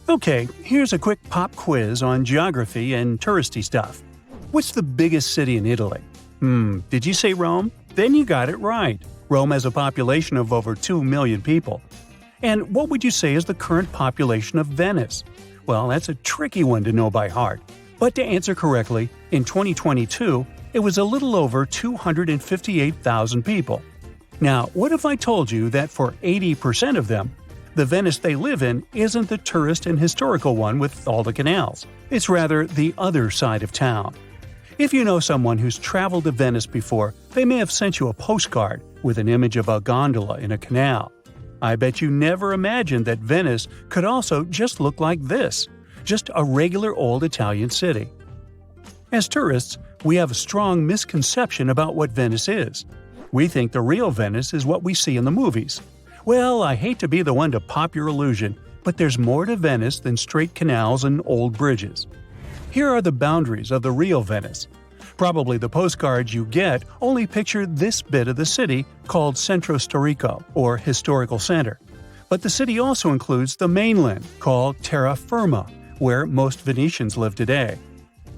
Okay, here's a quick pop quiz on geography and touristy stuff. What's the biggest city in Italy? Did you say Rome? Then you got it right. Rome has a population of over 2 million people. And what would you say is the current population of Venice? Well, that's a tricky one to know by heart. But to answer correctly, in 2022, it was a little over 258,000 people. Now, what if I told you that for 80% of them, the Venice they live in isn't the tourist and historical one with all the canals? It's rather the other side of town. If you know someone who's traveled to Venice before, they may have sent you a postcard with an image of a gondola in a canal. I bet you never imagined that Venice could also just look like this, just a regular old Italian city. As tourists, we have a strong misconception about what Venice is. We think the real Venice is what we see in the movies. Well, I hate to be the one to pop your illusion, but there's more to Venice than straight canals and old bridges. Here are the boundaries of the real Venice. Probably the postcards you get only picture this bit of the city called Centro Storico, or Historical Center. But the city also includes the mainland, called Terra Firma, where most Venetians live today.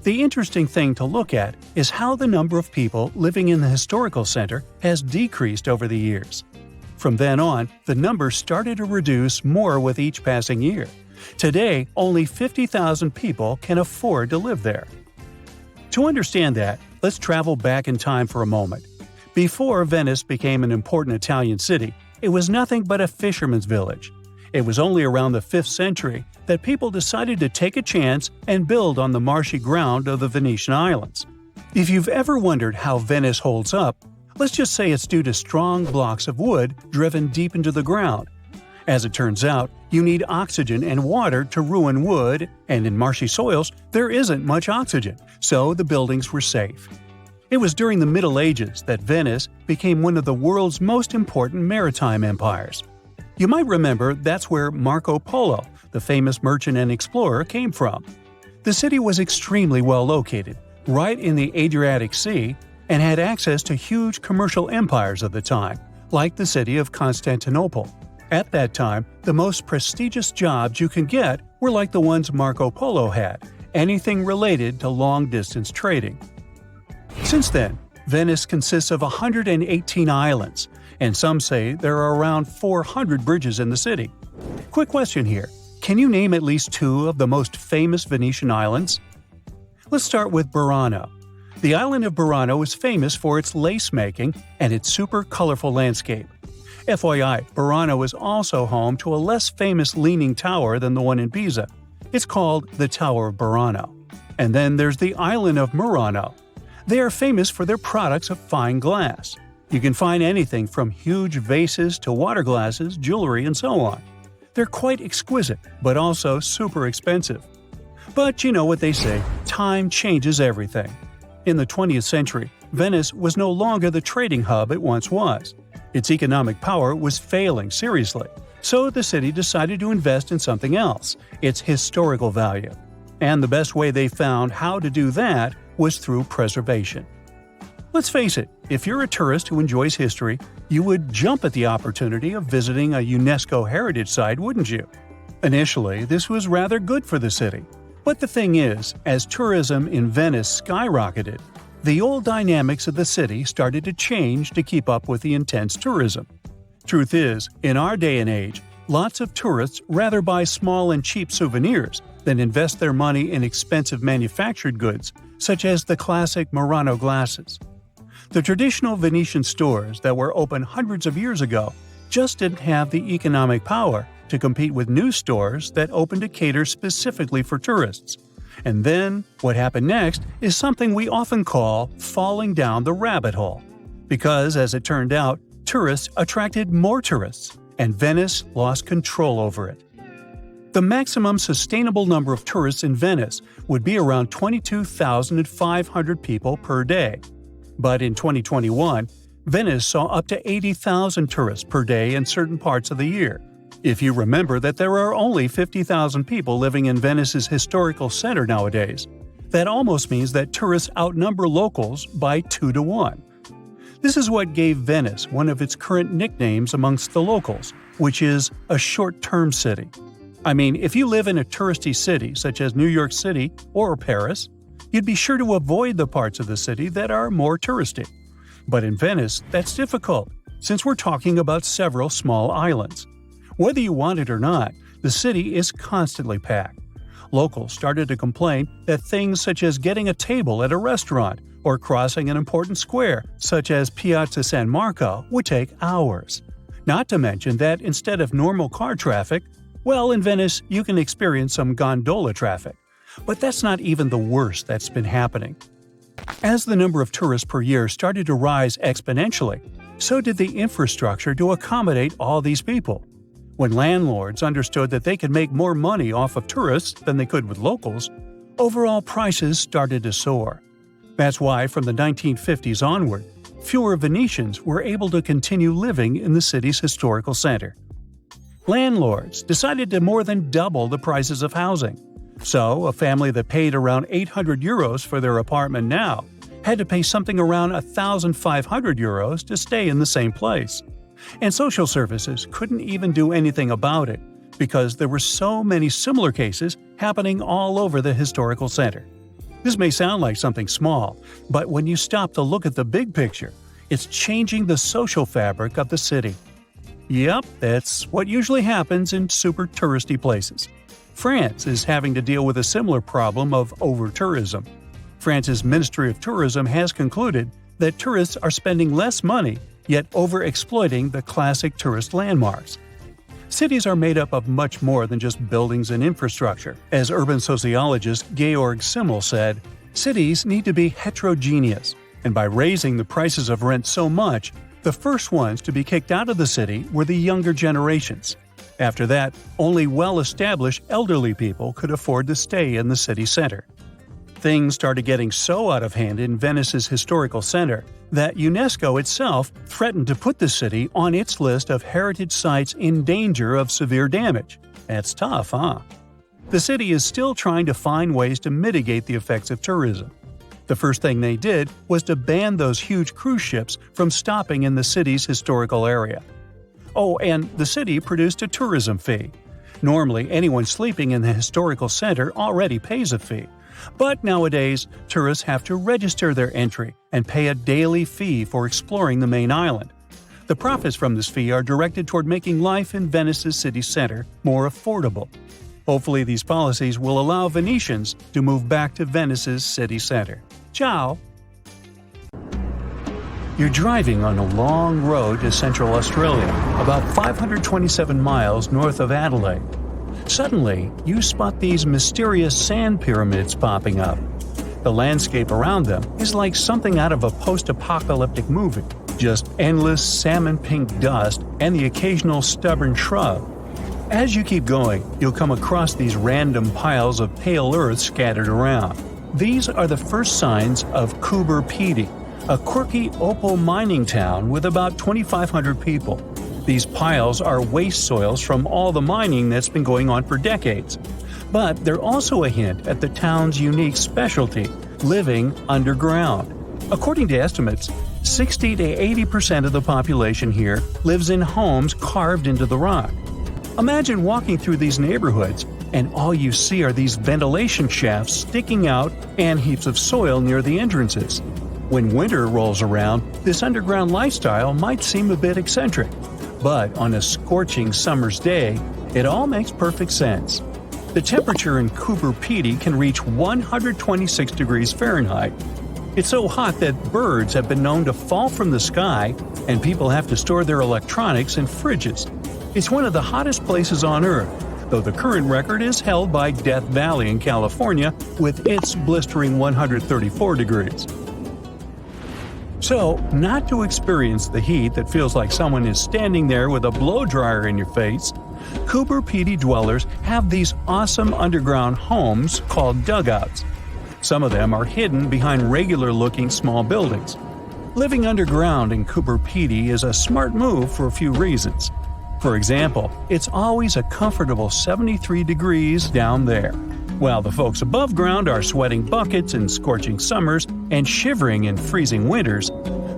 The interesting thing to look at is how the number of people living in the historical center has decreased over the years. From then on, the number started to reduce more with each passing year. Today, only 50,000 people can afford to live there. To understand that, let's travel back in time for a moment. Before Venice became an important Italian city, it was nothing but a fisherman's village. It was only around the 5th century that people decided to take a chance and build on the marshy ground of the Venetian islands. If you've ever wondered how Venice holds up, let's just say it's due to strong blocks of wood driven deep into the ground. As it turns out, you need oxygen and water to ruin wood, and in marshy soils, there isn't much oxygen, so the buildings were safe. It was during the Middle Ages that Venice became one of the world's most important maritime empires. You might remember that's where Marco Polo, the famous merchant and explorer, came from. The city was extremely well located, right in the Adriatic Sea, and had access to huge commercial empires of the time, like the city of Constantinople. At that time, the most prestigious jobs you can get were like the ones Marco Polo had, anything related to long-distance trading. Since then, Venice consists of 118 islands, and some say there are around 400 bridges in the city. Quick question here, can you name at least 2 of the most famous Venetian islands? Let's start with Burano. The island of Burano is famous for its lace-making and its super colorful landscape. FYI, Burano is also home to a less famous leaning tower than the one in Pisa. It's called the Tower of Burano. And then there's the island of Murano. They are famous for their products of fine glass. You can find anything from huge vases to water glasses, jewelry, and so on. They're quite exquisite, but also super expensive. But you know what they say, time changes everything. In the 20th century, Venice was no longer the trading hub it once was. Its economic power was failing seriously, so the city decided to invest in something else, its historical value. And the best way they found how to do that was through preservation. Let's face it, if you're a tourist who enjoys history, you would jump at the opportunity of visiting a UNESCO heritage site, wouldn't you? Initially, this was rather good for the city. But the thing is, as tourism in Venice skyrocketed, the old dynamics of the city started to change to keep up with the intense tourism. Truth is, in our day and age, lots of tourists rather buy small and cheap souvenirs than invest their money in expensive manufactured goods, such as the classic Murano glasses. The traditional Venetian stores that were open hundreds of years ago just didn't have the economic power to compete with new stores that opened to cater specifically for tourists. And then, what happened next is something we often call falling down the rabbit hole. Because, as it turned out, tourists attracted more tourists, and Venice lost control over it. The maximum sustainable number of tourists in Venice would be around 22,500 people per day. But in 2021, Venice saw up to 80,000 tourists per day in certain parts of the year. If you remember that there are only 50,000 people living in Venice's historical center nowadays, that almost means that tourists outnumber locals by 2 to 1. This is what gave Venice one of its current nicknames amongst the locals, which is a short-term city. I mean, if you live in a touristy city such as New York City or Paris, you'd be sure to avoid the parts of the city that are more touristy. But in Venice, that's difficult, since we're talking about several small islands. Whether you want it or not, the city is constantly packed. Locals started to complain that things such as getting a table at a restaurant or crossing an important square, such as Piazza San Marco, would take hours. Not to mention that instead of normal car traffic, well, in Venice, you can experience some gondola traffic. But that's not even the worst that's been happening. As the number of tourists per year started to rise exponentially, so did the infrastructure to accommodate all these people. When landlords understood that they could make more money off of tourists than they could with locals, overall prices started to soar. That's why from the 1950s onward, fewer Venetians were able to continue living in the city's historical center. Landlords decided to more than double the prices of housing. So, a family that paid around 800 euros for their apartment now had to pay something around 1,500 euros to stay in the same place. And social services couldn't even do anything about it because there were so many similar cases happening all over the historical center. This may sound like something small, but when you stop to look at the big picture, it's changing the social fabric of the city. Yep, that's what usually happens in super touristy places. France is having to deal with a similar problem of over-tourism. France's Ministry of Tourism has concluded that tourists are spending less money, yet over-exploiting the classic tourist landmarks. Cities are made up of much more than just buildings and infrastructure. As urban sociologist Georg Simmel said, cities need to be heterogeneous, and by raising the prices of rent so much, the first ones to be kicked out of the city were the younger generations. After that, only well-established elderly people could afford to stay in the city center. Things started getting so out of hand in Venice's historical center that UNESCO itself threatened to put the city on its list of heritage sites in danger of severe damage. That's tough, huh? The city is still trying to find ways to mitigate the effects of tourism. The first thing they did was to ban those huge cruise ships from stopping in the city's historical area. Oh, and the city produced a tourism fee. Normally, anyone sleeping in the historical center already pays a fee. But nowadays, tourists have to register their entry and pay a daily fee for exploring the main island. The profits from this fee are directed toward making life in Venice's city center more affordable. Hopefully these policies will allow Venetians to move back to Venice's city center. Ciao! You're driving on a long road to Central Australia, about 527 miles north of Adelaide. Suddenly, you spot these mysterious sand pyramids popping up. The landscape around them is like something out of a post-apocalyptic movie. Just endless salmon-pink dust and the occasional stubborn shrub. As you keep going, you'll come across these random piles of pale earth scattered around. These are the first signs of Coober Pedy, a quirky opal mining town with about 2,500 people. These piles are waste soils from all the mining that's been going on for decades. But they're also a hint at the town's unique specialty, living underground. According to estimates, 60 to 80% of the population here lives in homes carved into the rock. Imagine walking through these neighborhoods, and all you see are these ventilation shafts sticking out and heaps of soil near the entrances. When winter rolls around, this underground lifestyle might seem a bit eccentric. But on a scorching summer's day, it all makes perfect sense. The temperature in Coober Pedy can reach 126 degrees Fahrenheit. It's so hot that birds have been known to fall from the sky, and people have to store their electronics in fridges. It's one of the hottest places on Earth, though the current record is held by Death Valley in California with its blistering 134 degrees. So, not to experience the heat that feels like someone is standing there with a blow dryer in your face, Coober Pedy dwellers have these awesome underground homes called dugouts. Some of them are hidden behind regular-looking small buildings. Living underground in Coober Pedy is a smart move for a few reasons. For example, it's always a comfortable 73 degrees down there, while the folks above ground are sweating buckets in scorching summers and shivering in freezing winters.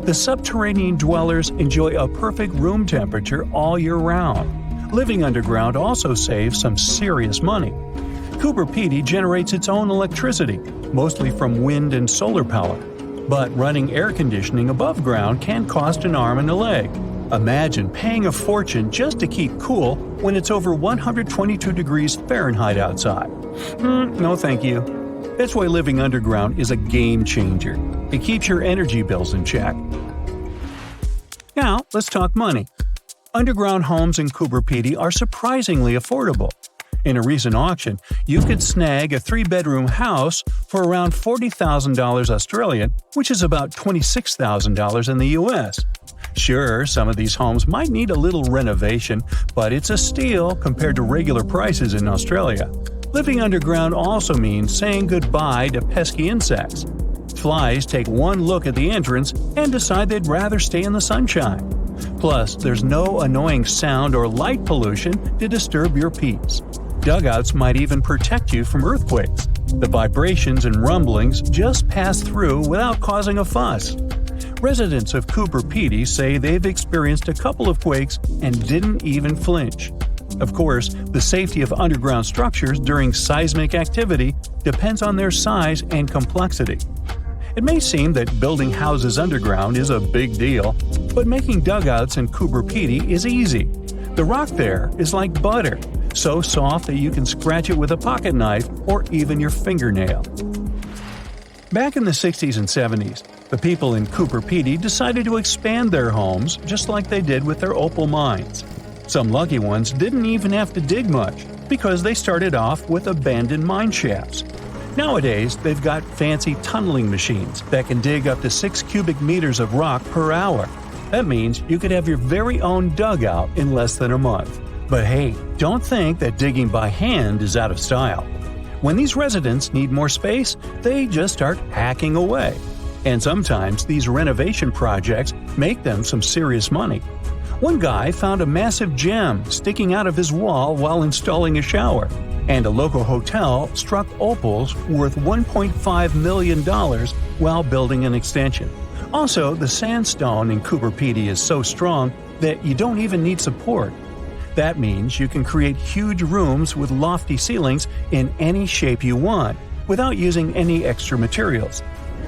The subterranean dwellers enjoy a perfect room temperature all year round. Living underground also saves some serious money. Coober Pedy generates its own electricity, mostly from wind and solar power. But running air conditioning above ground can cost an arm and a leg. Imagine paying a fortune just to keep cool when it's over 122 degrees Fahrenheit outside. No thank you. That's why living underground is a game changer. It keeps your energy bills in check. Now, let's talk money. Underground homes in Coober Pedy are surprisingly affordable. In a recent auction, you could snag a 3-bedroom house for around $40,000 Australian, which is about $26,000 in the US. Sure, some of these homes might need a little renovation, but it's a steal compared to regular prices in Australia. Living underground also means saying goodbye to pesky insects. Flies take one look at the entrance and decide they'd rather stay in the sunshine. Plus, there's no annoying sound or light pollution to disturb your peace. Dugouts might even protect you from earthquakes. The vibrations and rumblings just pass through without causing a fuss. Residents of Coober Pedy say they've experienced a couple of quakes and didn't even flinch. Of course, the safety of underground structures during seismic activity depends on their size and complexity. It may seem that building houses underground is a big deal, but making dugouts in Coober Pedy is easy. The rock there is like butter, so soft that you can scratch it with a pocket knife or even your fingernail. Back in the 60s and 70s, the people in Coober Pedy decided to expand their homes just like they did with their opal mines. Some lucky ones didn't even have to dig much because they started off with abandoned mine shafts. Nowadays, they've got fancy tunneling machines that can dig up to 6 cubic meters of rock per hour. That means you could have your very own dugout in less than a month. But hey, don't think that digging by hand is out of style. When these residents need more space, they just start hacking away. And sometimes these renovation projects make them some serious money. One guy found a massive gem sticking out of his wall while installing a shower, and a local hotel struck opals worth $1.5 million while building an extension. Also, the sandstone in Coober Pedy is so strong that you don't even need support. That means you can create huge rooms with lofty ceilings in any shape you want, without using any extra materials.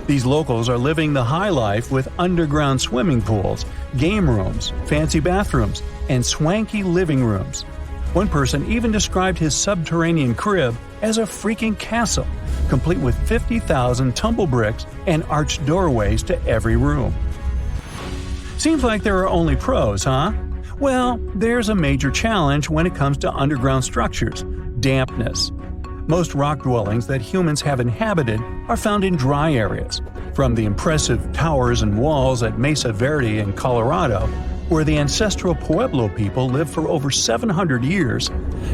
These locals are living the high life with underground swimming pools, game rooms, fancy bathrooms, and swanky living rooms. One person even described his subterranean crib as a freaking castle, complete with 50,000 tumble bricks and arched doorways to every room. Seems like there are only pros, huh? Well, there's a major challenge when it comes to underground structures: dampness. Most rock dwellings that humans have inhabited are found in dry areas, from the impressive towers and walls at Mesa Verde in Colorado, where the ancestral Pueblo people lived for over 700 years,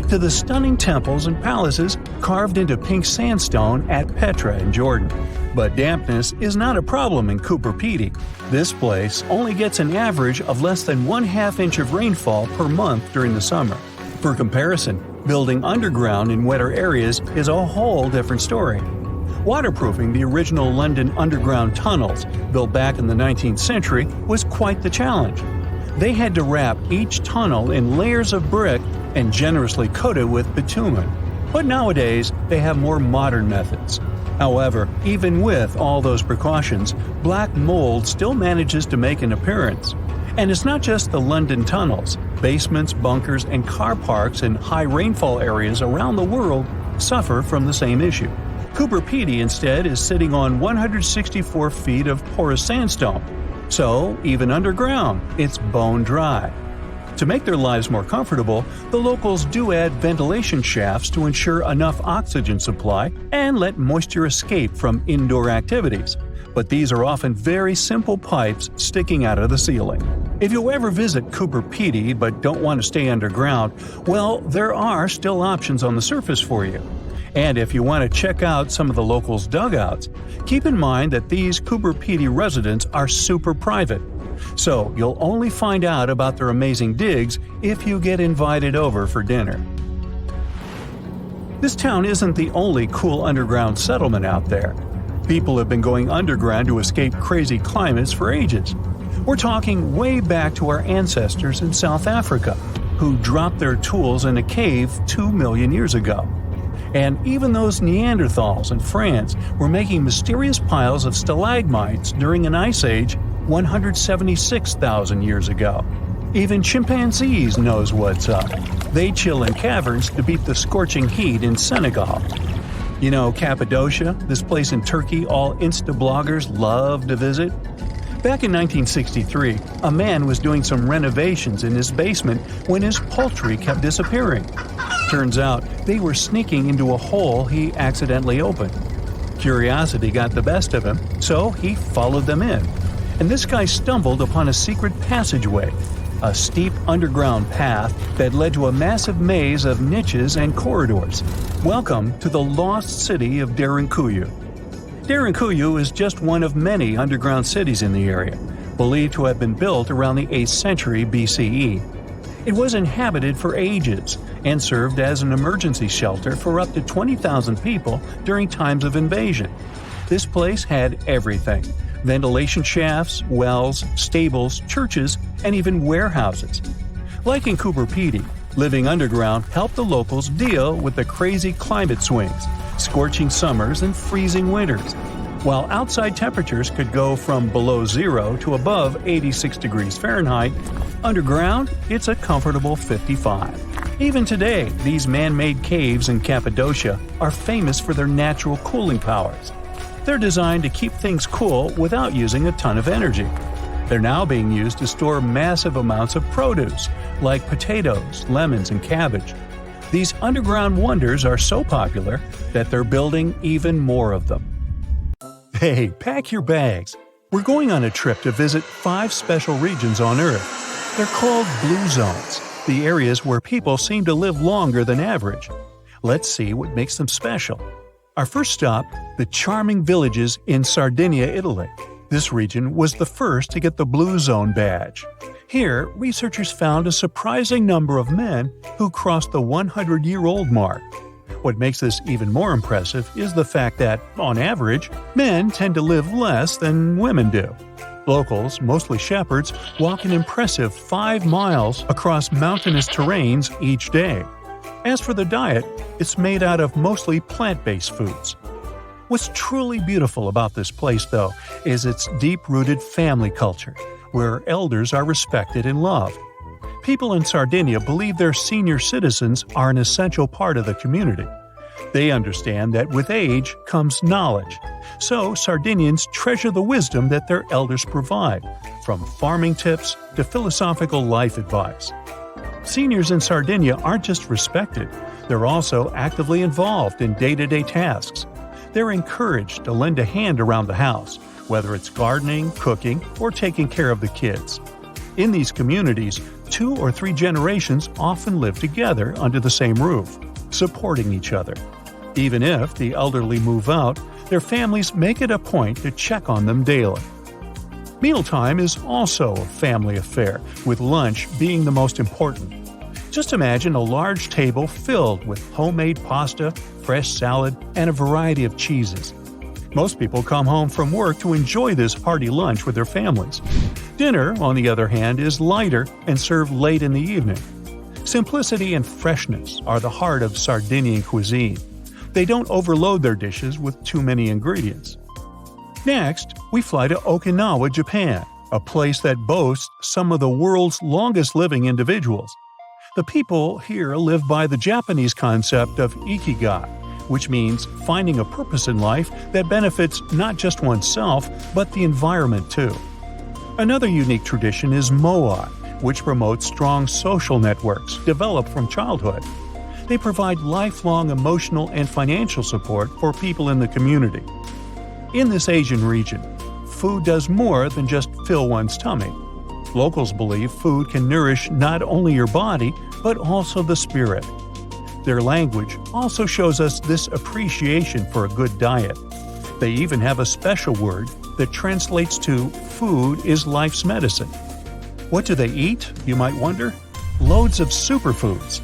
to the stunning temples and palaces carved into pink sandstone at Petra in Jordan. But dampness is not a problem in Coober Pedy. This place only gets an average of less than 1/2 inch of rainfall per month during the summer. For comparison, building underground in wetter areas is a whole different story. Waterproofing the original London Underground tunnels, built back in the 19th century, was quite the challenge. They had to wrap each tunnel in layers of brick and generously coat it with bitumen. But nowadays, they have more modern methods. However, even with all those precautions, black mold still manages to make an appearance. And it's not just the London tunnels. Basements, bunkers, and car parks in high rainfall areas around the world suffer from the same issue. Coober Pedy instead is sitting on 164 feet of porous sandstone. So, even underground, it's bone dry. To make their lives more comfortable, the locals do add ventilation shafts to ensure enough oxygen supply and let moisture escape from indoor activities. But these are often very simple pipes sticking out of the ceiling. If you ever visit Coober Pedy but don't want to stay underground, well, there are still options on the surface for you. And if you want to check out some of the locals' dugouts, keep in mind that these Coober Pedy residents are super private. So you'll only find out about their amazing digs if you get invited over for dinner. This town isn't the only cool underground settlement out there. People have been going underground to escape crazy climates for ages. We're talking way back to our ancestors in South Africa. who dropped their tools in a cave 2 million years ago. And even those Neanderthals in France were making mysterious piles of stalagmites during an ice age 176,000 years ago. Even chimpanzees knows what's up. They chill in caverns to beat the scorching heat in Senegal. You know Cappadocia, this place in Turkey all Insta-bloggers love to visit? Back in 1963, a man was doing some renovations in his basement when his poultry kept disappearing. Turns out they were sneaking into a hole he accidentally opened. Curiosity got the best of him, so he followed them in. And this guy stumbled upon a secret passageway, a steep underground path that led to a massive maze of niches and corridors. Welcome to the lost city of Derinkuyu. Derinkuyu is just one of many underground cities in the area, believed to have been built around the 8th century BCE. It was inhabited for ages and served as an emergency shelter for up to 20,000 people during times of invasion. This place had everything: ventilation shafts, wells, stables, churches, and even warehouses. Like in Cooper Pedy, living underground helped the locals deal with the crazy climate swings, scorching summers and freezing winters. While outside temperatures could go from below zero to above 86 degrees Fahrenheit, underground it's a comfortable 55. Even today, these man-made caves in Cappadocia are famous for their natural cooling powers. They're designed to keep things cool without using a ton of energy. They're now being used to store massive amounts of produce, like potatoes, lemons, and cabbage. These underground wonders are so popular that they're building even more of them. Hey, pack your bags. We're going on a trip to visit 5 special regions on Earth. They're called blue zones, the areas where people seem to live longer than average. Let's see what makes them special. Our first stop, the charming villages in Sardinia, Italy. This region was the first to get the Blue Zone badge. Here, researchers found a surprising number of men who crossed the 100-year-old mark. What makes this even more impressive is the fact that, on average, men tend to live less than women do. Locals, mostly shepherds, walk an impressive 5 miles across mountainous terrains each day. As for the diet, it's made out of mostly plant-based foods. What's truly beautiful about this place, though, is its deep-rooted family culture, where elders are respected and loved. People in Sardinia believe their senior citizens are an essential part of the community. They understand that with age comes knowledge, so Sardinians treasure the wisdom that their elders provide, from farming tips to philosophical life advice. Seniors in Sardinia aren't just respected, they're also actively involved in day-to-day tasks. They're encouraged to lend a hand around the house, whether it's gardening, cooking, or taking care of the kids. In these communities, 2 or 3 generations often live together under the same roof, supporting each other. Even if the elderly move out, their families make it a point to check on them daily. Mealtime is also a family affair, with lunch being the most important. Just imagine a large table filled with homemade pasta, fresh salad, and a variety of cheeses. Most people come home from work to enjoy this hearty lunch with their families. Dinner, on the other hand, is lighter and served late in the evening. Simplicity and freshness are the heart of Sardinian cuisine. They don't overload their dishes with too many ingredients. Next, we fly to Okinawa, Japan, a place that boasts some of the world's longest living individuals. The people here live by the Japanese concept of ikigai, which means finding a purpose in life that benefits not just oneself, but the environment too. Another unique tradition is moai, which promotes strong social networks developed from childhood. They provide lifelong emotional and financial support for people in the community. In this Asian region, food does more than just fill one's tummy. Locals believe food can nourish not only your body, but also the spirit. Their language also shows us this appreciation for a good diet. They even have a special word that translates to "food is life's medicine." What do they eat, you might wonder? Loads of superfoods.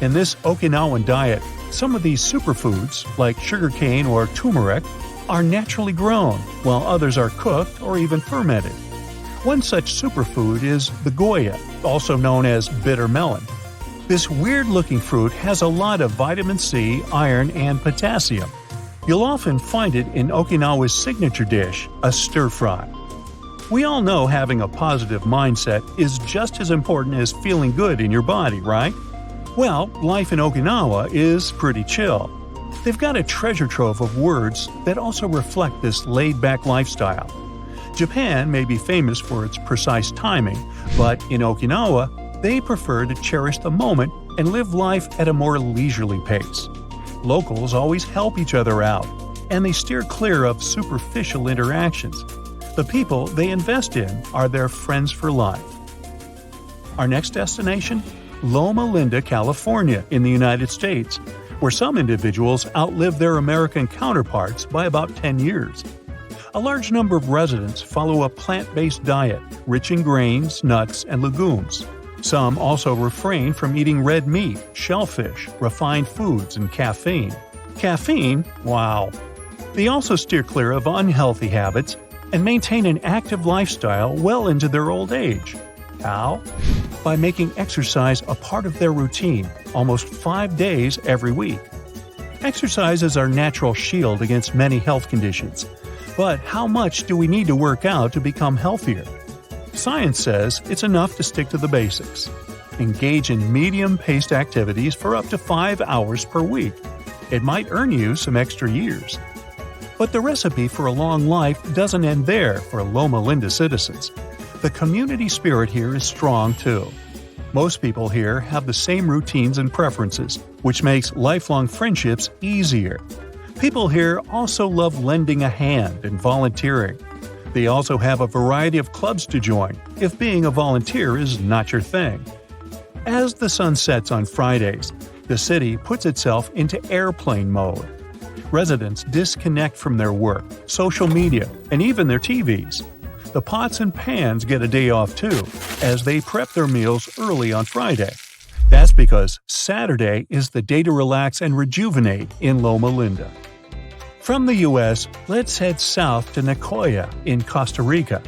In this Okinawan diet, some of these superfoods, like sugarcane or turmeric, are naturally grown, while others are cooked or even fermented. One such superfood is the goya, also known as bitter melon. This weird-looking fruit has a lot of vitamin C, iron, and potassium. You'll often find it in Okinawa's signature dish, a stir-fry. We all know having a positive mindset is just as important as feeling good in your body, right? Well, life in Okinawa is pretty chill. They've got a treasure trove of words that also reflect this laid-back lifestyle. Japan may be famous for its precise timing, but in Okinawa, they prefer to cherish the moment and live life at a more leisurely pace. Locals always help each other out, and they steer clear of superficial interactions. The people they invest in are their friends for life. Our next destination? Loma Linda, California, in the United States, where some individuals outlive their American counterparts by about 10 years. A large number of residents follow a plant-based diet, rich in grains, nuts, and legumes. Some also refrain from eating red meat, shellfish, refined foods, and caffeine. Caffeine? Wow! They also steer clear of unhealthy habits and maintain an active lifestyle well into their old age. How? By making exercise a part of their routine, almost 5 days every week. Exercise is our natural shield against many health conditions. But how much do we need to work out to become healthier? Science says it's enough to stick to the basics. Engage in medium-paced activities for up to 5 hours per week. It might earn you some extra years. But the recipe for a long life doesn't end there for Loma Linda citizens. The community spirit here is strong too. Most people here have the same routines and preferences, which makes lifelong friendships easier. People here also love lending a hand and volunteering. They also have a variety of clubs to join if being a volunteer is not your thing. As the sun sets on Fridays, the city puts itself into airplane mode. Residents disconnect from their work, social media, and even their TVs. The pots and pans get a day off too, as they prep their meals early on Friday. That's because Saturday is the day to relax and rejuvenate in Loma Linda. From the U.S., let's head south to Nicoya in Costa Rica.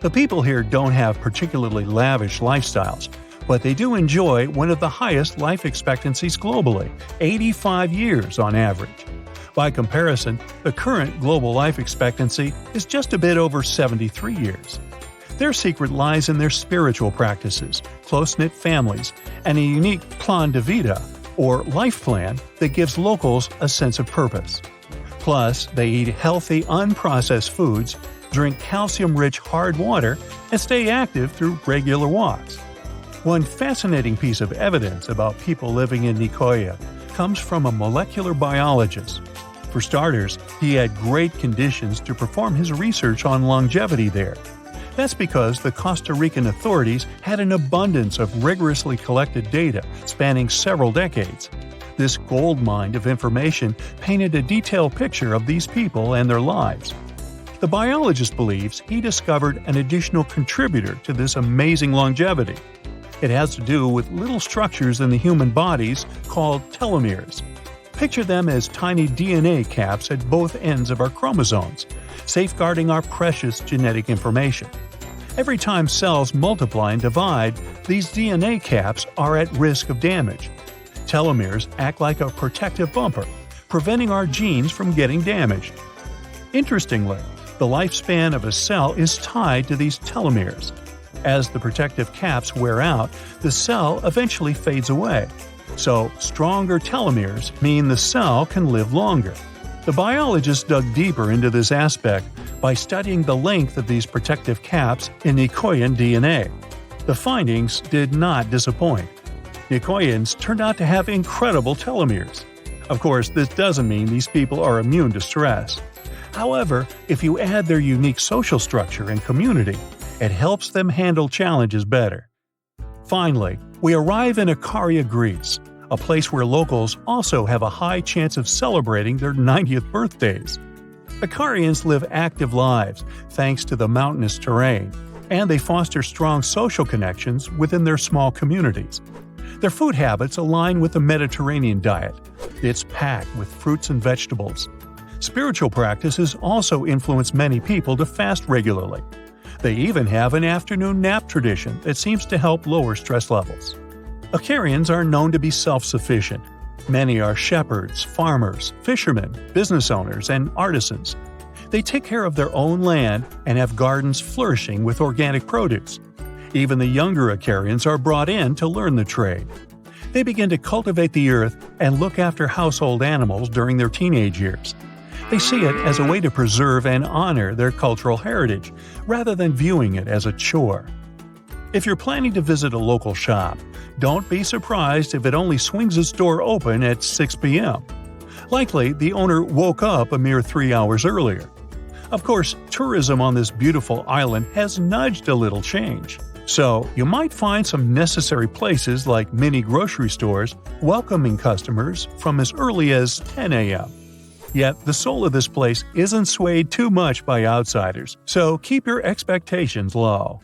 The people here don't have particularly lavish lifestyles, but they do enjoy one of the highest life expectancies globally, 85 years on average. By comparison, the current global life expectancy is just a bit over 73 years. Their secret lies in their spiritual practices, close-knit families, and a unique plan de vida, or life plan, that gives locals a sense of purpose. Plus, they eat healthy, unprocessed foods, drink calcium-rich hard water, and stay active through regular walks. One fascinating piece of evidence about people living in Nicoya comes from a molecular biologist. For starters, he had great conditions to perform his research on longevity there. That's because the Costa Rican authorities had an abundance of rigorously collected data spanning several decades. This goldmine of information painted a detailed picture of these people and their lives. The biologist believes he discovered an additional contributor to this amazing longevity. It has to do with little structures in the human bodies called telomeres. Picture them as tiny DNA caps at both ends of our chromosomes, safeguarding our precious genetic information. Every time cells multiply and divide, these DNA caps are at risk of damage. Telomeres act like a protective bumper, preventing our genes from getting damaged. Interestingly, the lifespan of a cell is tied to these telomeres. As the protective caps wear out, the cell eventually fades away. So, stronger telomeres mean the cell can live longer. The biologists dug deeper into this aspect by studying the length of these protective caps in Nicoyan DNA. The findings did not disappoint. Nicoyans turned out to have incredible telomeres. Of course, this doesn't mean these people are immune to stress. However, if you add their unique social structure and community, it helps them handle challenges better. Finally, we arrive in Ikaria, Greece, a place where locals also have a high chance of celebrating their 90th birthdays. Ikarians live active lives thanks to the mountainous terrain, and they foster strong social connections within their small communities. Their food habits align with the Mediterranean diet. It's packed with fruits and vegetables. Spiritual practices also influence many people to fast regularly. They even have an afternoon nap tradition that seems to help lower stress levels. Acarians are known to be self-sufficient. Many are shepherds, farmers, fishermen, business owners, and artisans. They take care of their own land and have gardens flourishing with organic produce. Even the younger Acarians are brought in to learn the trade. They begin to cultivate the earth and look after household animals during their teenage years. They see it as a way to preserve and honor their cultural heritage, rather than viewing it as a chore. If you're planning to visit a local shop, don't be surprised if it only swings its door open at 6 p.m. Likely, the owner woke up a mere 3 hours earlier. Of course, tourism on this beautiful island has nudged a little change. So, you might find some necessary places like mini grocery stores welcoming customers from as early as 10 a.m. Yet, the soul of this place isn't swayed too much by outsiders, so keep your expectations low.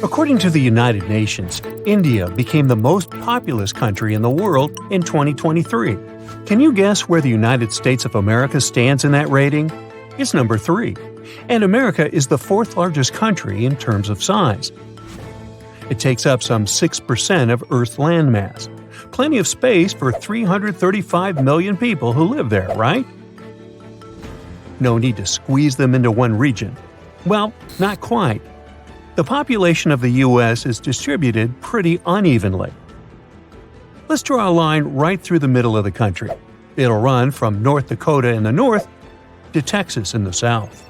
According to the United Nations, India became the most populous country in the world in 2023. Can you guess where the United States of America stands in that rating? It's number 3. And America is the 4th largest country in terms of size. It takes up some 6% of Earth's landmass. Plenty of space for 335 million people who live there, right? No need to squeeze them into one region. Well, not quite. The population of the U.S. is distributed pretty unevenly. Let's draw a line right through the middle of the country. It'll run from North Dakota in the north to Texas in the south.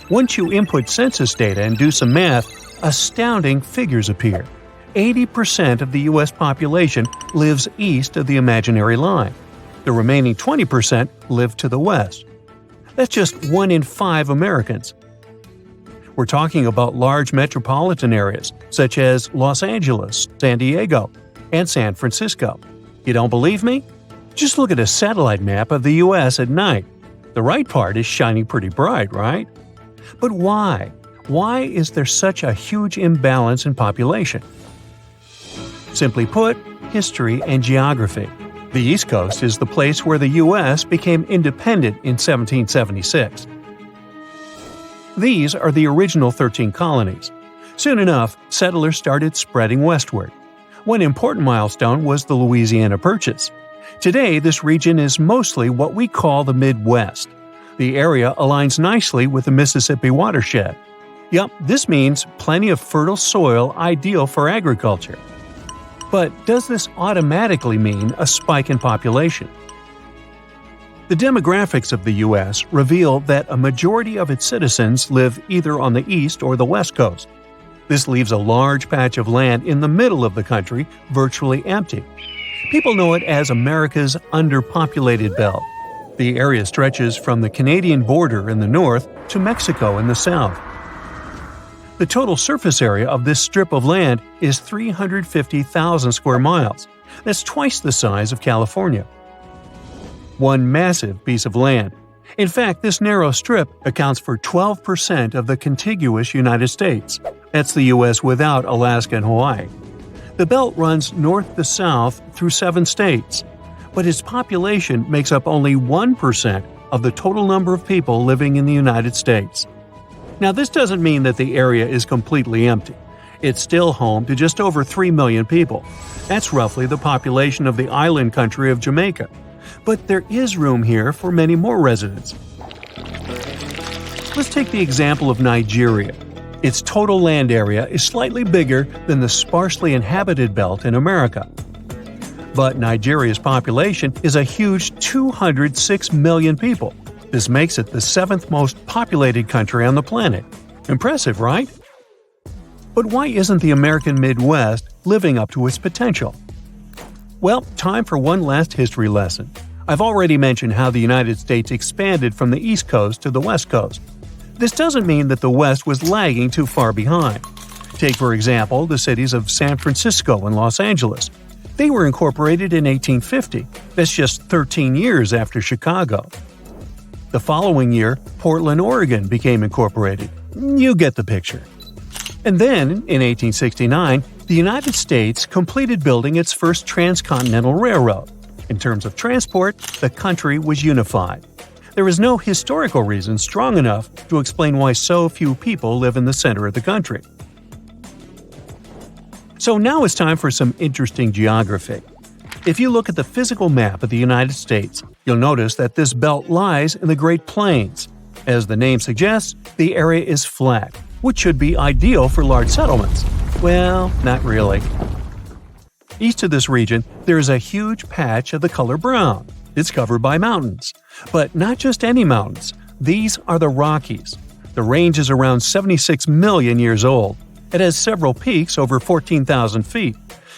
Once you input census data and do some math, astounding figures appear. 80% of the U.S. population lives east of the imaginary line. The remaining 20% live to the west. That's just 1 in 5 Americans. We're talking about large metropolitan areas, such as Los Angeles, San Diego, and San Francisco. You don't believe me? Just look at a satellite map of the U.S. at night. The right part is shining pretty bright, right? But why? Why is there such a huge imbalance in population? Simply put, history and geography. The East Coast is the place where the U.S. became independent in 1776. These are the original 13 colonies. Soon enough, settlers started spreading westward. One important milestone was the Louisiana Purchase. Today, this region is mostly what we call the Midwest. The area aligns nicely with the Mississippi watershed. Yup, this means plenty of fertile soil ideal for agriculture. But does this automatically mean a spike in population? The demographics of the U.S. reveal that a majority of its citizens live either on the east or the west coast. This leaves a large patch of land in the middle of the country virtually empty. People know it as America's underpopulated belt. The area stretches from the Canadian border in the north to Mexico in the south. The total surface area of this strip of land is 350,000 square miles. That's twice the size of California. One massive piece of land. In fact, this narrow strip accounts for 12% of the contiguous United States. That's the U.S. without Alaska and Hawaii. The belt runs north to south through 7 states, but its population makes up only 1% of the total number of people living in the United States. Now, this doesn't mean that the area is completely empty. It's still home to just over 3 million people. That's roughly the population of the island country of Jamaica. But there is room here for many more residents. Let's take the example of Nigeria. Its total land area is slightly bigger than the sparsely inhabited belt in America. But Nigeria's population is a huge 206 million people. This makes it the 7th most populated country on the planet. Impressive, right? But why isn't the American Midwest living up to its potential? Well, time for one last history lesson. I've already mentioned how the United States expanded from the East Coast to the West Coast. This doesn't mean that the West was lagging too far behind. Take, for example, the cities of San Francisco and Los Angeles. They were incorporated in 1850. That's just 13 years after Chicago. The following year, Portland, Oregon became incorporated. You get the picture. And then, in 1869, the United States completed building its first transcontinental railroad. In terms of transport, the country was unified. There is no historical reason strong enough to explain why so few people live in the center of the country. So now it's time for some interesting geography. If you look at the physical map of the United States, you'll notice that this belt lies in the Great Plains. As the name suggests, the area is flat, which should be ideal for large settlements. Well, not really. East of this region, there is a huge patch of the color brown. It's covered by mountains. But not just any mountains. These are the Rockies. The range is around 76 million years old. It has several peaks over 14,000 feet.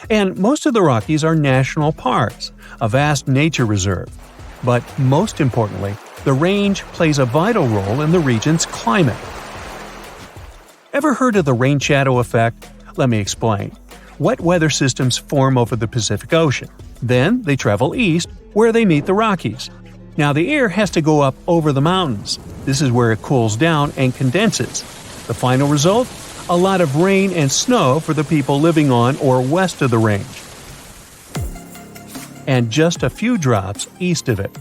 And most of the Rockies are national parks, a vast nature reserve. But most importantly, the range plays a vital role in the region's climate. Ever heard of the rain shadow effect? Let me explain. Wet weather systems form over the Pacific Ocean. Then they travel east, where they meet the Rockies. Now the air has to go up over the mountains. This is where it cools down and condenses. The final result? A lot of rain and snow for the people living on or west of the range. And just a few drops east of it.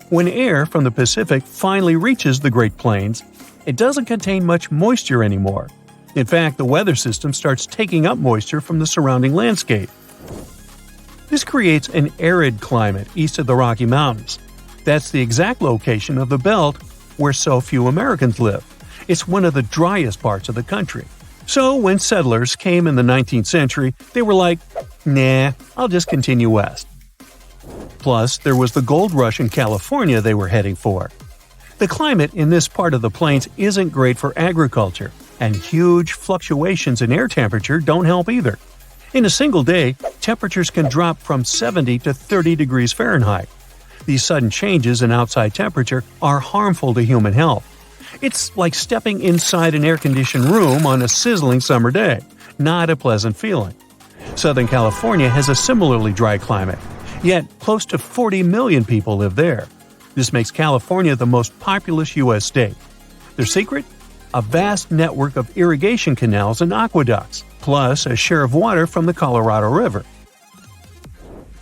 When air from the Pacific finally reaches the Great Plains, it doesn't contain much moisture anymore. In fact, the weather system starts taking up moisture from the surrounding landscape. This creates an arid climate east of the Rocky Mountains. That's the exact location of the belt where so few Americans live. It's one of the driest parts of the country. So when settlers came in the 19th century, they were like, nah, I'll just continue west. Plus, there was the gold rush in California they were heading for. The climate in this part of the plains isn't great for agriculture, and huge fluctuations in air temperature don't help either. In a single day, temperatures can drop from 70 to 30 degrees Fahrenheit. These sudden changes in outside temperature are harmful to human health. It's like stepping inside an air-conditioned room on a sizzling summer day. Not a pleasant feeling. Southern California has a similarly dry climate, yet close to 40 million people live there. This makes California the most populous U.S. state. Their secret? A vast network of irrigation canals and aqueducts, plus a share of water from the Colorado River.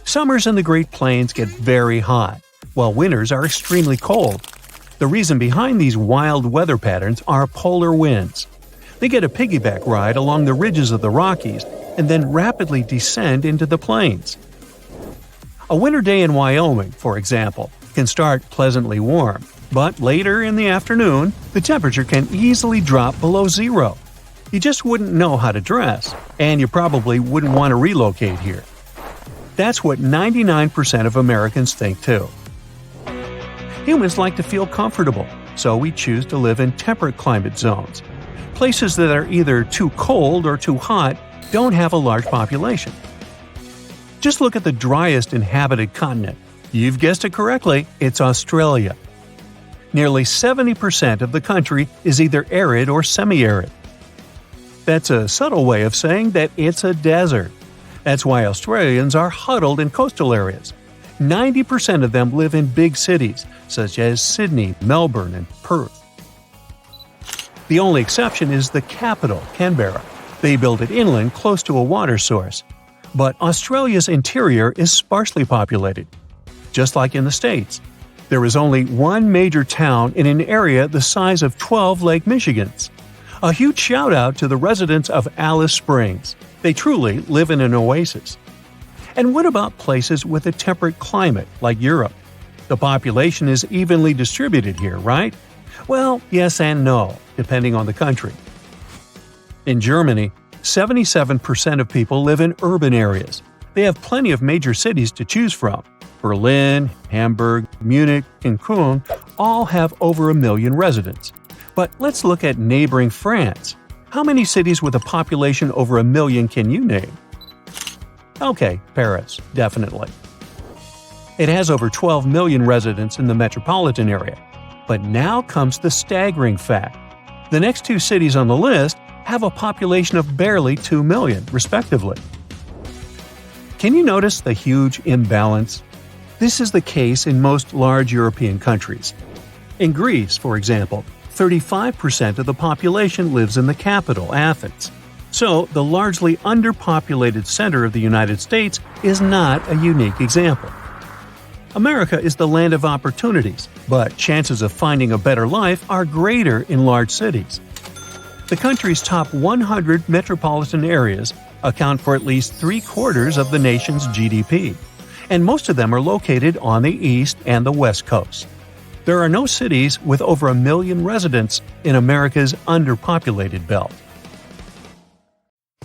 Summers in the Great Plains get very hot, while winters are extremely cold. The reason behind these wild weather patterns are polar winds. They get a piggyback ride along the ridges of the Rockies and then rapidly descend into the plains. A winter day in Wyoming, for example, can start pleasantly warm, but later in the afternoon, the temperature can easily drop below zero. You just wouldn't know how to dress, and you probably wouldn't want to relocate here. That's what 99% of Americans think too. Humans like to feel comfortable, so we choose to live in temperate climate zones. Places that are either too cold or too hot don't have a large population. Just look at the driest inhabited continent. You've guessed it correctly, it's Australia. Nearly 70% of the country is either arid or semi-arid. That's a subtle way of saying that it's a desert. That's why Australians are huddled in coastal areas. 90% of them live in big cities, such as Sydney, Melbourne, and Perth. The only exception is the capital, Canberra. They build it inland close to a water source. But Australia's interior is sparsely populated. Just like in the States, there is only one major town in an area the size of 12 Lake Michigans. A huge shout-out to the residents of Alice Springs. They truly live in an oasis. And what about places with a temperate climate, like Europe? The population is evenly distributed here, right? Well, yes and no, depending on the country. In Germany, 77% of people live in urban areas. They have plenty of major cities to choose from. Berlin, Hamburg, Munich, and Cologne all have over 1 million residents. But let's look at neighboring France. How many cities with a population over 1 million can you name? Okay, Paris, definitely. It has over 12 million residents in the metropolitan area. But now comes the staggering fact. The next two cities on the list have a population of barely 2 million, respectively. Can you notice the huge imbalance? This is the case in most large European countries. In Greece, for example, 35% of the population lives in the capital, Athens. So, the largely underpopulated center of the United States is not a unique example. America is the land of opportunities, but chances of finding a better life are greater in large cities. The country's top 100 metropolitan areas account for at least 3/4 of the nation's GDP, and most of them are located on the east and the west coast. There are no cities with over 1 million residents in America's underpopulated belt.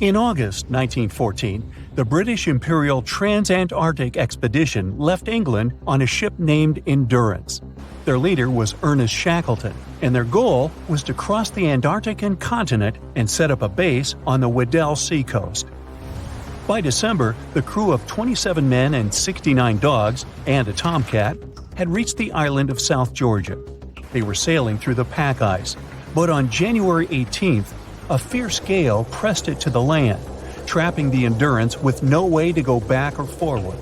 In August 1914, the British Imperial Trans-Antarctic Expedition left England on a ship named Endurance. Their leader was Ernest Shackleton, and their goal was to cross the Antarctic continent and set up a base on the Weddell seacoast. By December, the crew of 27 men and 69 dogs, and a tomcat, had reached the island of South Georgia. They were sailing through the pack ice, but on January 18th, a fierce gale pressed it to the land, trapping the Endurance with no way to go back or forward.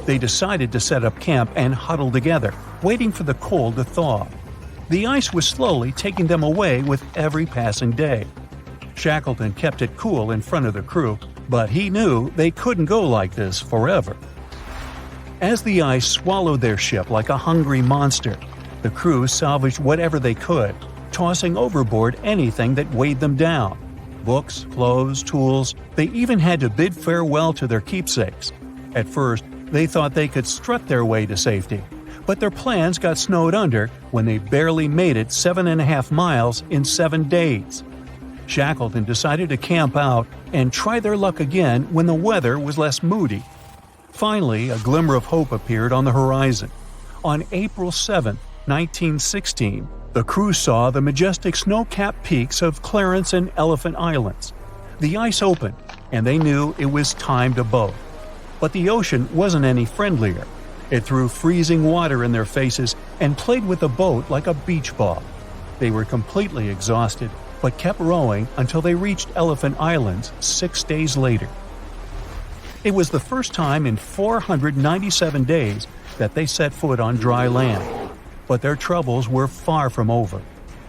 They decided to set up camp and huddle together, waiting for the cold to thaw. The ice was slowly taking them away with every passing day. Shackleton kept it cool in front of the crew, but he knew they couldn't go like this forever. As the ice swallowed their ship like a hungry monster, the crew salvaged whatever they could, tossing overboard anything that weighed them down. Books, clothes, tools, they even had to bid farewell to their keepsakes. At first, they thought they could strut their way to safety, but their plans got snowed under when they barely made it 7.5 miles in 7 days. Shackleton decided to camp out and try their luck again when the weather was less moody. Finally, a glimmer of hope appeared on the horizon. On April 7, 1916, the crew saw the majestic snow-capped peaks of Clarence and Elephant Islands. The ice opened, and they knew it was time to boat. But the ocean wasn't any friendlier. It threw freezing water in their faces and played with the boat like a beach ball. They were completely exhausted, but kept rowing until they reached Elephant Islands 6 days later. It was the first time in 497 days that they set foot on dry land. But their troubles were far from over.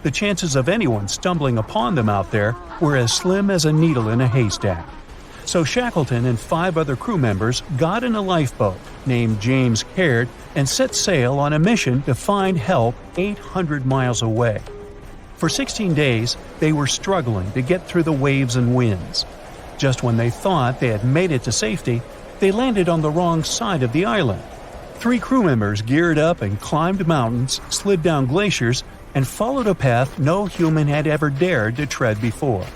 The chances of anyone stumbling upon them out there were as slim as a needle in a haystack. So Shackleton and 5 other crew members got in a lifeboat named James Caird and set sail on a mission to find help 800 miles away. For 16 days, they were struggling to get through the waves and winds. Just when they thought they had made it to safety, they landed on the wrong side of the island. 3 crew members geared up and climbed mountains, slid down glaciers, and followed a path no human had ever dared to tread before.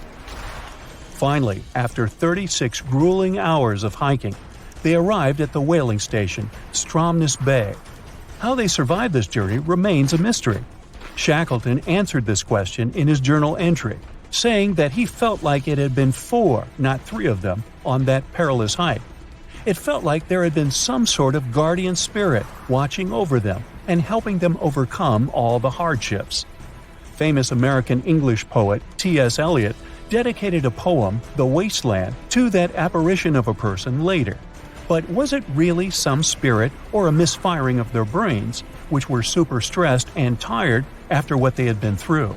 Finally, after 36 grueling hours of hiking, they arrived at the whaling station, Stromness Bay. How they survived this journey remains a mystery. Shackleton answered this question in his journal entry, saying that he felt like it had been 4, not 3 of them, on that perilous hike. It felt like there had been some sort of guardian spirit watching over them and helping them overcome all the hardships. Famous American English poet T.S. Eliot dedicated a poem, The Wasteland, to that apparition of a person later. But was it really some spirit or a misfiring of their brains, which were super stressed and tired after what they had been through?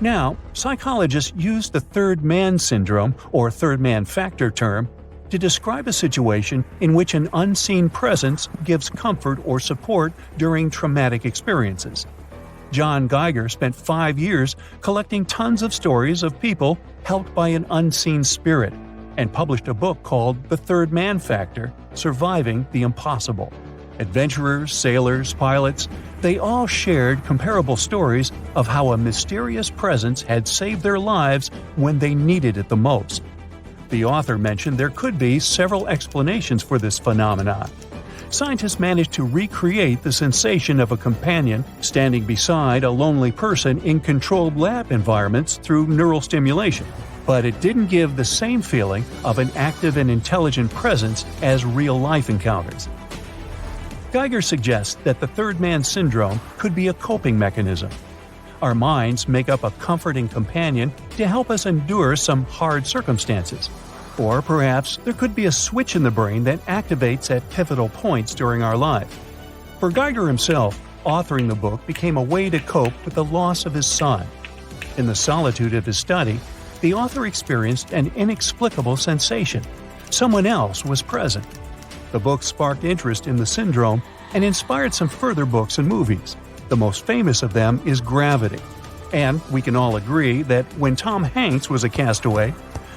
Now, psychologists use the third man syndrome or third man factor term to describe a situation in which an unseen presence gives comfort or support during traumatic experiences. John Geiger spent 5 years collecting tons of stories of people helped by an unseen spirit and published a book called The Third Man Factor: Surviving the Impossible. Adventurers, sailors, pilots, they all shared comparable stories of how a mysterious presence had saved their lives when they needed it the most. The author mentioned there could be several explanations for this phenomenon. Scientists managed to recreate the sensation of a companion standing beside a lonely person in controlled lab environments through neural stimulation, but it didn't give the same feeling of an active and intelligent presence as real-life encounters. Geiger suggests that the third man syndrome could be a coping mechanism. Our minds make up a comforting companion to help us endure some hard circumstances. Or perhaps there could be a switch in the brain that activates at pivotal points during our life. For Geiger himself, authoring the book became a way to cope with the loss of his son. In the solitude of his study, the author experienced an inexplicable sensation. Someone else was present. The book sparked interest in the syndrome and inspired some further books and movies. The most famous of them is Gravity. And we can all agree that when Tom Hanks was a castaway,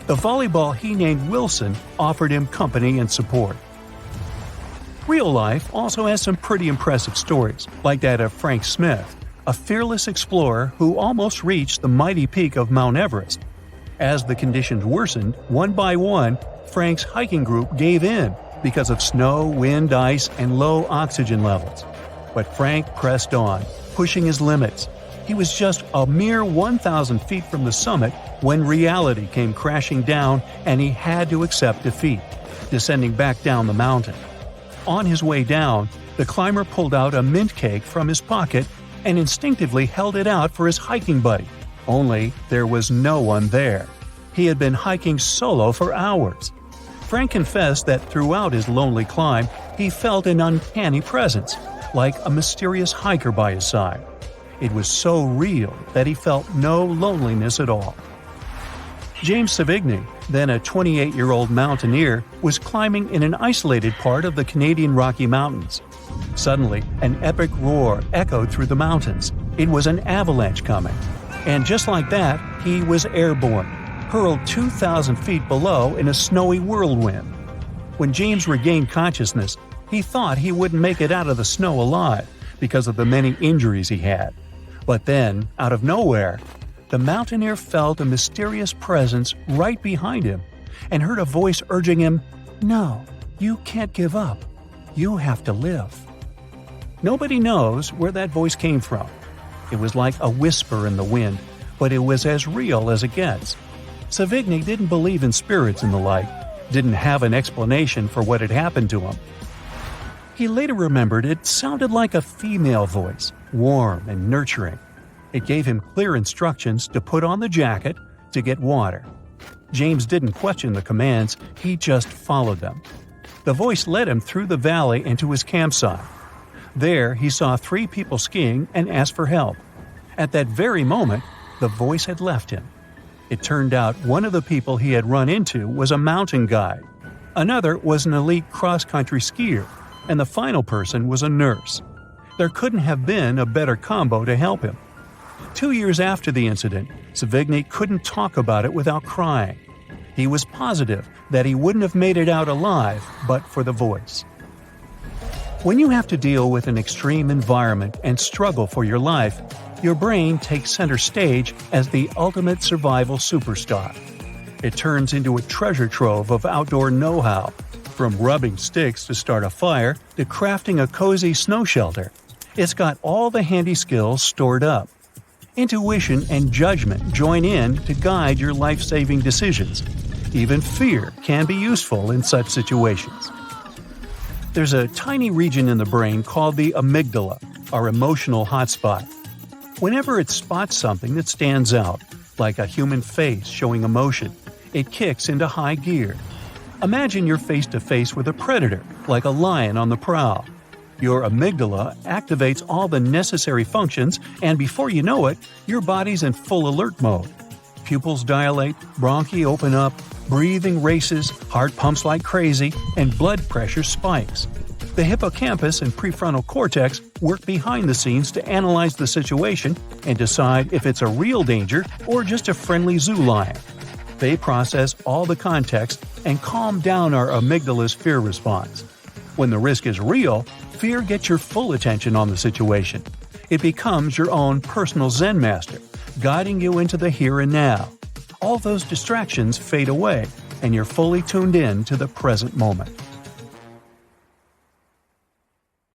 The volleyball he named Wilson offered him company and support. Real life also has some pretty impressive stories, like that of Frank Smith, a fearless explorer who almost reached the mighty peak of Mount Everest. As the conditions worsened, one by one, Frank's hiking group gave in because of snow, wind, ice, and low oxygen levels. But Frank pressed on, pushing his limits. He was just a mere 1,000 feet from the summit when reality came crashing down and he had to accept defeat, descending back down the mountain. On his way down, the climber pulled out a mint cake from his pocket and instinctively held it out for his hiking buddy. Only there was no one there. He had been hiking solo for hours. Frank confessed that throughout his lonely climb, he felt an uncanny presence, like a mysterious hiker by his side. It was so real that he felt no loneliness at all. James Savigny, then a 28-year-old mountaineer, was climbing in an isolated part of the Canadian Rocky Mountains. Suddenly, an epic roar echoed through the mountains. It was an avalanche coming. And just like that, he was airborne, hurled 2,000 feet below in a snowy whirlwind. When James regained consciousness, he thought he wouldn't make it out of the snow alive because of the many injuries he had. But then, out of nowhere, the mountaineer felt a mysterious presence right behind him and heard a voice urging him, "No, you can't give up. You have to live." Nobody knows where that voice came from. It was like a whisper in the wind, but it was as real as it gets. Savigny didn't believe in spirits and the like, didn't have an explanation for what had happened to him. He later remembered it sounded like a female voice, warm and nurturing. It gave him clear instructions to put on the jacket, to get water. James didn't question the commands, he just followed them. The voice led him through the valley into his campsite. There, he saw 3 people skiing and asked for help. At that very moment, the voice had left him. It turned out one of the people he had run into was a mountain guide. Another was an elite cross-country skier, and the final person was a nurse. There couldn't have been a better combo to help him. 2 years after the incident, Savigny couldn't talk about it without crying. He was positive that he wouldn't have made it out alive but for the voice. When you have to deal with an extreme environment and struggle for your life, your brain takes center stage as the ultimate survival superstar. It turns into a treasure trove of outdoor know-how, from rubbing sticks to start a fire to crafting a cozy snow shelter. It's got all the handy skills stored up. Intuition and judgment join in to guide your life-saving decisions. Even fear can be useful in such situations. There's a tiny region in the brain called the amygdala, our emotional hotspot. Whenever it spots something that stands out, like a human face showing emotion, it kicks into high gear. Imagine you're face-to-face with a predator, like a lion on the prowl. Your amygdala activates all the necessary functions, and before you know it, your body's in full alert mode. Pupils dilate, bronchi open up, breathing races, heart pumps like crazy, and blood pressure spikes. The hippocampus and prefrontal cortex work behind the scenes to analyze the situation and decide if it's a real danger or just a friendly zoo lion. They process all the context and calm down our amygdala's fear response. When the risk is real, fear gets your full attention on the situation. It becomes your own personal Zen master, guiding you into the here and now. All those distractions fade away, and you're fully tuned in to the present moment.